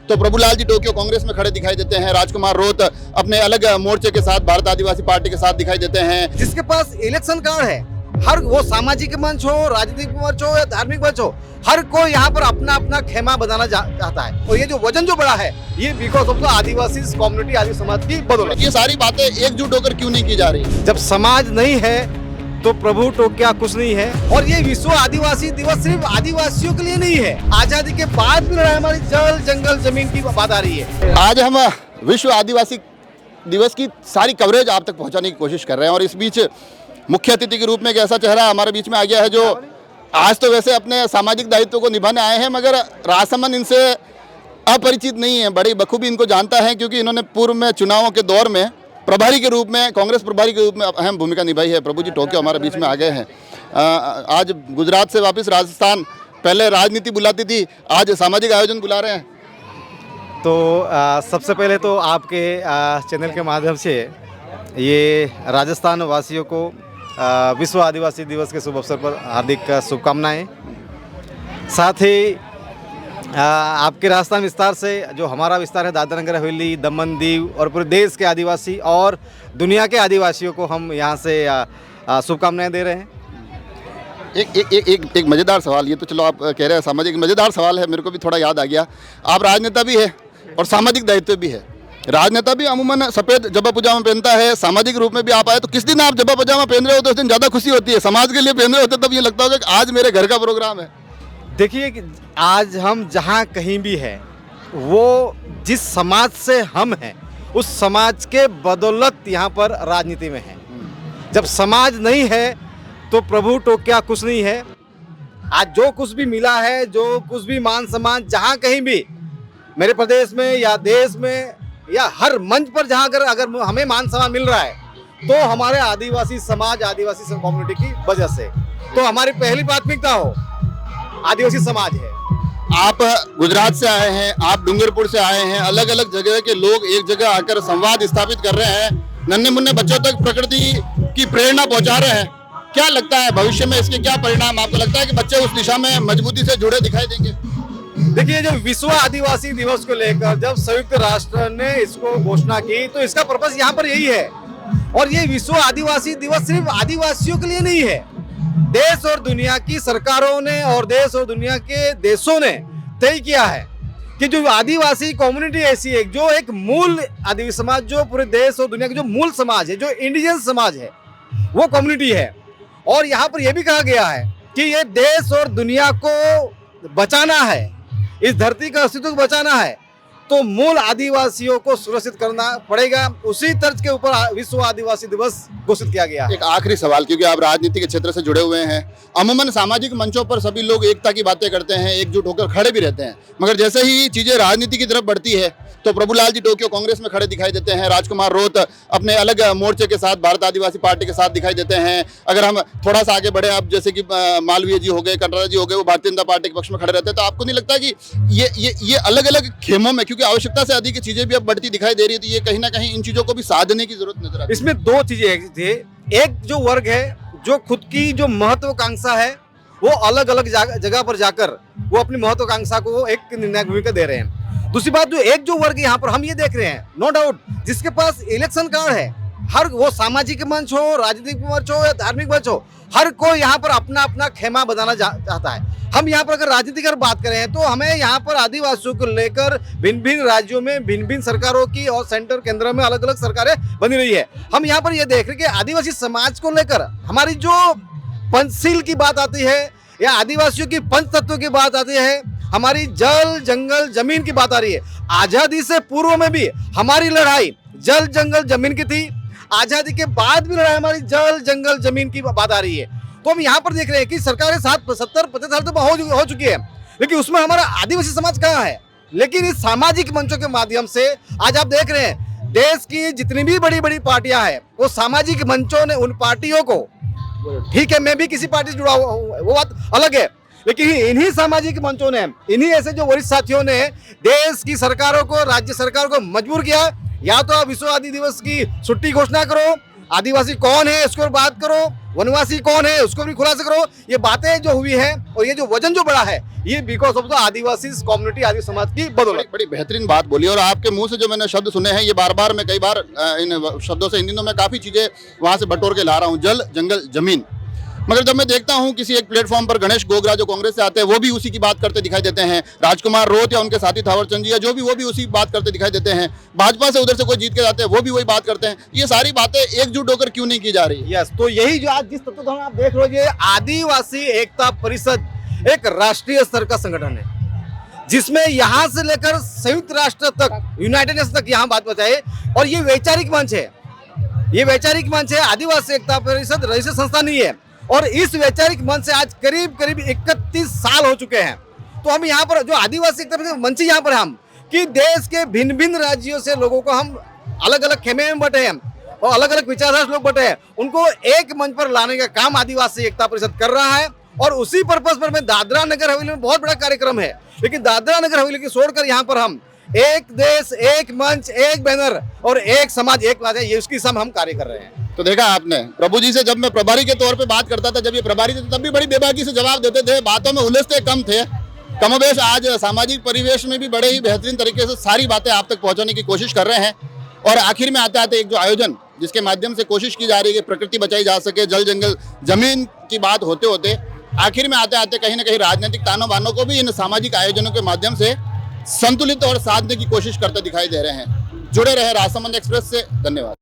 तो प्रभुलाल जी टोक्यो कांग्रेस में खड़े दिखाई देते हैं, राजकुमार रोत अपने अलग मोर्चे के साथ भारत आदिवासी पार्टी के साथ दिखाई देते हैं। जिसके पास इलेक्शन कार्ड है, हर वो सामाजिक मंच हो, राजनीतिक मंच हो या धार्मिक मंच हो, हर कोई यहाँ पर अपना अपना खेमा बनाना चाहता है। और ये जो वजन जो बड़ा है, ये because of the Adivasi community, आदिवासी समाज की बदौलत। ये सारी बातें एकजुट होकर क्यों नहीं की जा रही? जब समाज नहीं है तो प्रभु टोक्या कुछ नहीं है। और ये विश्व आदिवासी दिवस सिर्फ आदिवासियों के लिए नहीं है, आजादी के बाद भी हमारी जल जंगल जमीन की बात आ रही है। आज हम विश्व आदिवासी दिवस की सारी कवरेज आप तक पहुंचाने की कोशिश कर रहे हैं और इस बीच मुख्य अतिथि के रूप में एक ऐसा चेहरा हमारे बीच में आ गया है जो आज तो वैसे अपने सामाजिक दायित्व को निभाने आए हैं, मगर राजसमंद इनसे अपरिचित नहीं है, बड़ी बखूबी इनको जानता है, क्योंकि इन्होंने पूर्व में चुनावों के दौर में प्रभारी के रूप में, कांग्रेस प्रभारी के रूप में अहम भूमिका निभाई है। प्रभु जी टोक्यो हमारे बीच में आ गए हैं। आज गुजरात से वापस राजस्थान, पहले राजनीति बुलाती थी, आज सामाजिक आयोजन बुला रहे हैं। तो सबसे पहले तो आपके चैनल के माध्यम से ये राजस्थान वासियों को विश्व आदिवासी दिवस के शुभ अवसर पर हार्दिक शुभकामनाएं। साथ ही आपके राजस्थान विस्तार से जो हमारा विस्तार है, दादरा नगर हवेली, दमन दीव और पूरे देश के आदिवासी और दुनिया के आदिवासियों को हम यहाँ से शुभकामनाएं दे रहे हैं। एक मज़ेदार सवाल, ये तो चलो आप कह रहे हैं सामाजिक, मज़ेदार सवाल है, मेरे को भी थोड़ा याद आ गया। आप राजनेता भी है और सामाजिक दायित्व भी है। राजनेता भी अमूमन सफ़ेद जब्बा पजामा पहनता है, सामाजिक रूप में भी आप आए तो किस दिन आप जब्बा पजामा पहन रहे हो तो उस दिन ज़्यादा खुशी होती है, समाज के लिए पहन रहे होते तब ये लगता होगा कि आज मेरे घर का प्रोग्राम है। देखिए कि आज हम जहाँ कहीं भी हैं, वो जिस समाज से हम हैं उस समाज के बदौलत यहाँ पर राजनीति में है। जब समाज नहीं है तो प्रभु टोक्या कुछ नहीं है। आज जो कुछ भी मिला है, जो कुछ भी मान सम्मान जहाँ कहीं भी मेरे प्रदेश में या देश में या हर मंच पर जहाँ अगर हमें मान सम्मान मिल रहा है तो हमारे आदिवासी समाज, आदिवासी कम्युनिटी की वजह से। तो हमारी पहली प्राथमिकता हो आदिवासी समाज है। आप गुजरात से आए हैं, आप डूंगरपुर से आए हैं, अलग अलग जगह के लोग एक जगह आकर संवाद स्थापित कर रहे हैं, नन्हे मुन्ने बच्चों तक प्रकृति की प्रेरणा पहुंचा रहे हैं। क्या लगता है भविष्य में इसके क्या परिणाम? आपको लगता है कि बच्चे उस दिशा में मजबूती से जुड़े दिखाई देंगे? देखिए, जो विश्व आदिवासी दिवस को लेकर जब संयुक्त राष्ट्र ने इसको घोषणा की तो इसका पर्पस यहाँ पर यही है। और ये विश्व आदिवासी दिवस सिर्फ आदिवासियों के लिए नहीं है, देश और दुनिया की सरकारों ने और देश और दुनिया के देशों ने तय किया है कि जो आदिवासी कम्युनिटी ऐसी है, जो एक मूल आदिवासी समाज, जो पूरे देश और दुनिया का जो मूल समाज है, जो इंडिजिनस समाज है, वो कम्युनिटी है। और यहाँ पर यह भी कहा गया है कि ये देश और दुनिया को बचाना है, इस धरती का अस्तित्व को बचाना है, तो मूल आदिवासियों को सुरक्षित करना पड़ेगा। उसी तर्ज के ऊपर विश्व आदिवासी दिवस घोषित किया गया। एक आखिरी सवाल, क्योंकि आप राजनीति के क्षेत्र से जुड़े हुए हैं, अमूमन सामाजिक मंचों पर सभी लोग एकता की बातें करते हैं, एकजुट होकर खड़े भी रहते हैं, मगर जैसे ही चीजें राजनीति की तरफ बढ़ती है तो प्रभुलाल जी टोक्यो कांग्रेस में खड़े दिखाई देते हैं, राजकुमार रोत अपने अलग मोर्चे के साथ भारत आदिवासी पार्टी के साथ दिखाई देते हैं। अगर हम थोड़ा सा आगे बढ़े, अब जैसे कि मालवीय जी हो गए, कटरा जी हो गए, वो भारतीय जनता पार्टी के पक्ष में खड़े रहते हैं, तो आपको नहीं लगता कि ये अलग अलग खेमों में, क्योंकि आवश्यकता से अधिक चीजें भी अब बढ़ती दिखाई दे रही है, तो ये कहीं ना कहीं इन चीजों को भी साधने की जरूरत नजर आती है? इसमें दो चीजें थी। एक जो वर्ग है, जो खुद की जो महत्वाकांक्षा है, वो अलग अलग जगह पर जाकर वो अपनी महत्वाकांक्षा को एक निर्णायक भूमिका दे रहे हैं। दूसरी बात, जो एक जो वर्ग यहाँ पर हम ये देख रहे हैं, नो डाउट, जिसके पास इलेक्शन कार्ड है, हर वो सामाजिक मंच हो, राजनीतिक मंच हो या धार्मिक मंच हो, हर कोई यहाँ पर अपना अपना खेमा बनाना चाहता है। हम यहाँ पर अगर राजनीति की बात करें तो हमें यहाँ पर आदिवासियों को लेकर भिन्न भिन्न राज्यों में भिन्न भिन्न सरकारों की और सेंटर केंद्र में अलग अलग सरकारें बनी रही है। हम यहाँ पर ये देख रहे हैं कि आदिवासी समाज को लेकर हमारी जो पंचशील की बात आती है या आदिवासियों की पंच तत्व की बात आती है, हमारी जल जंगल जमीन की बात आ रही है। आजादी से पूर्व में भी हमारी लड़ाई जल जंगल जमीन की थी, आजादी के बाद भी लड़ाई हमारी जल जंगल जमीन की बात आ रही है। तो हम यहाँ पर देख रहे हैं कि सरकारें 70-75 साल तो हो चुकी है, लेकिन उसमें हमारा आदिवासी समाज कहाँ है? लेकिन इस सामाजिक मंचों के माध्यम से आज आप देख रहे हैं देश की जितनी भी बड़ी बड़ी पार्टियां हैं, वो सामाजिक मंचों ने उन पार्टियों को, ठीक है मैं भी किसी पार्टी से जुड़ा हुआ हूँ, वो बात अलग है, लेकिन इन्हीं सामाजिक मंचों ने, इन्हीं ऐसे जो वरिष्ठ साथियों ने देश की सरकारों को, राज्य सरकार को मजबूर किया, या तो आप विश्व आदिवासी दिवस की छुट्टी घोषणा करो, आदिवासी कौन है इसको बात करो, वनवासी कौन है उसको भी खुलासा करो। ये बातें जो हुई है और ये जो वजन जो बढ़ा है ये because of the Adivasi community, आदिवासी समाज की बदौलत। बड़ी बेहतरीन बात बोली और आपके मुंह से जो मैंने शब्द सुने हैं ये बार बार मैं कई बार इन शब्दों से इन दिनों में काफ़ी चीज़ें वहाँ से बटोर के ला रहा हूँ, जल जंगल जमीन। मगर जब मैं देखता हूं किसी एक प्लेटफॉर्म पर गणेश गोगरा जो कांग्रेस से आते हैं वो भी उसी की बात करते दिखाई देते हैं, राजकुमार रोत या उनके साथी थावरचंद जी या जो भी वो भी उसी की बात करते दिखाई देते हैं, भाजपा से उधर से कोई जीत के जाते हैं वो भी वही बात करते हैं। ये सारी बातें एकजुट होकर क्यों नहीं की जा रही? यस, तो यही जो आज जिस तत्व को आप देख रहे हो, ये आदिवासी एकता परिषद एक राष्ट्रीय स्तर का संगठन है जिसमें यहाँ से लेकर संयुक्त राष्ट्र तक, यूनाइटेड नेशन तक यहाँ बात बताए। और ये वैचारिक मंच है, ये वैचारिक मंच है, आदिवासी एकता परिषद रजिस्टर्ड संस्था नहीं है। और इस वैचारिक मंच से आज करीब करीब 31 साल हो चुके हैं। तो हम यहाँ पर जो आदिवासी एकता परिषद मंच यहाँ पर हम कि देश के भिन्न भिन्न राज्यों से लोगों को हम अलग अलग खेमे में बटे हैं और अलग अलग विचारधारा लोग बटे हैं, उनको एक मंच पर लाने का काम आदिवासी एकता परिषद कर रहा है। और उसी पर्पज पर मैं दादरा नगर हवेली में बहुत बड़ा कार्यक्रम है, लेकिन दादरा नगर हवेली की छोड़कर यहाँ पर हम एक देश एक मंच एक बैनर और एक समाज एक बात है, ये उसकी सम हम कार्य कर रहे हैं। तो देखा आपने, प्रभु जी से जब मैं प्रभारी के तौर पे बात करता था, जब ये प्रभारी थे तब भी बड़ी बेबाकी से जवाब देते थे, बातों में उलझते कम थे। कमोबेश आज सामाजिक परिवेश में भी बड़े ही बेहतरीन तरीके से सारी बातें आप तक पहुंचाने की कोशिश कर रहे हैं। और आखिर में आते आते एक जो आयोजन जिसके माध्यम से कोशिश की जा रही है कि प्रकृति बचाई जा सके, जल जंगल जमीन की बात होते होते आखिर में आते आते कहीं ना कहीं राजनीतिक तानों बानों को भी इन सामाजिक आयोजनों के माध्यम से संतुलित और साधने की कोशिश करते दिखाई दे रहे हैं। जुड़े रहे राजसमंद एक्सप्रेस से, धन्यवाद।